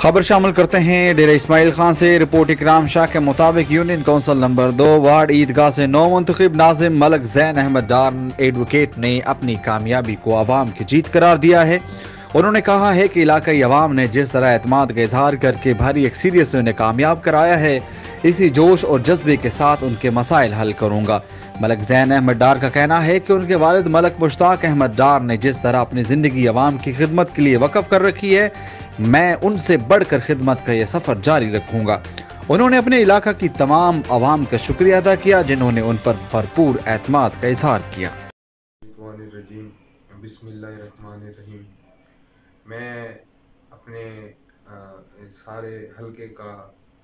خبر شامل کرتے ہیں ڈیرہ اسماعیل خان سے۔ رپورٹ اکرام شاہ کے مطابق یونین کونسل نمبر 2 وارڈ عیدگاہ سے نو منتخب ناظم ملک زین احمد ڈار ایڈوکیٹ نے اپنی کامیابی کو عوام کی جیت قرار دیا ہے۔ انہوں نے کہا ہے کہ علاقائی عوام نے جس طرح اعتماد کا اظہار کر کے بھاری اکثریت سے انہیں کامیاب کرایا ہے، اسی جوش اور جذبے کے ساتھ ان کے مسائل حل کروں گا۔ ملک زین احمد ڈار کا کہنا ہے کہ ان کے والد ملک مشتاق احمد ڈار نے جس طرح اپنی زندگی عوام کی خدمت کے لیے وقف کر رکھی ہے، میں ان سے بڑھ کر خدمت کا یہ سفر جاری رکھوں گا۔ انہوں نے اپنے علاقہ کی تمام عوام کا شکریہ ادا کیا جنہوں نے ان پر بھرپور اعتماد کا اظہار کیا۔ بسم اللہ الرحمن الرحیم۔ میں اپنے سارے حلقے کا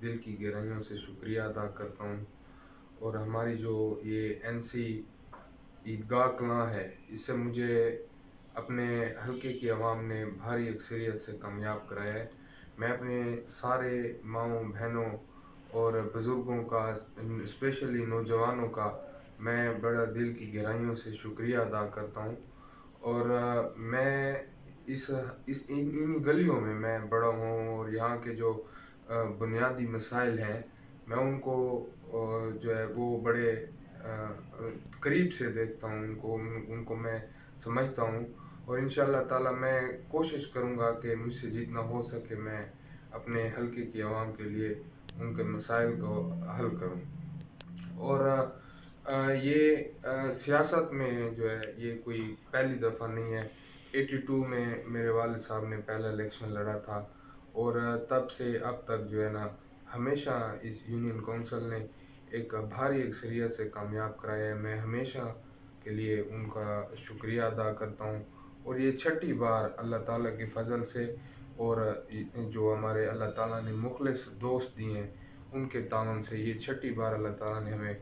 دل کی گہرائیوں سے شکریہ ادا کرتا ہوں، اور ہماری جو یہ NC عیدگاہ کلاں ہے، اس سے مجھے اپنے حلقے کی عوام نے بھاری اکثریت سے کامیاب کرایا ہے۔ میں اپنے سارے ماؤں بہنوں اور بزرگوں کا، اسپیشلی نوجوانوں کا، میں بڑا دل کی گہرائیوں سے شکریہ ادا کرتا ہوں۔ اور میں ان گلیوں میں بڑا ہوں، اور یہاں کے جو بنیادی مسائل ہیں میں ان کو جو ہے وہ بڑے قریب سے دیکھتا ہوں، ان کو میں سمجھتا ہوں، اور انشاءاللہ تعالی میں کوشش کروں گا کہ مجھ سے جتنا ہو سکے میں اپنے حلقے کی عوام کے لیے ان کے مسائل کو حل کروں۔ اور یہ سیاست میں جو ہے یہ کوئی پہلی دفعہ نہیں ہے۔ 82 میں میرے والد صاحب نے پہلا الیکشن لڑا تھا، اور تب سے اب تک جو ہے نا ہمیشہ اس یونین کونسل نے ایک بھاری اکثریت سے کامیاب کرایا ہے۔ میں ہمیشہ کے لیے ان کا شکریہ ادا کرتا ہوں، اور یہ چھٹی بار اللہ تعالیٰ کے فضل سے، اور جو ہمارے اللہ تعالیٰ نے مخلص دوست دیے ہیں ان کے تعاون سے، یہ چھٹی بار اللہ تعالیٰ نے ہمیں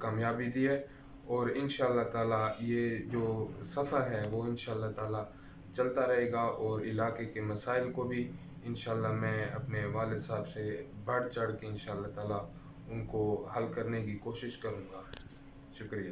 کامیابی دی ہے۔ اور انشاءاللہ تعالیٰ یہ جو سفر ہے وہ انشاءاللہ تعالیٰ چلتا رہے گا، اور علاقے کے مسائل کو بھی انشاءاللہ میں اپنے والد صاحب سے بڑھ چڑھ کے انشاءاللہ تعالیٰ ان کو حل کرنے کی کوشش کروں گا۔ شکریہ۔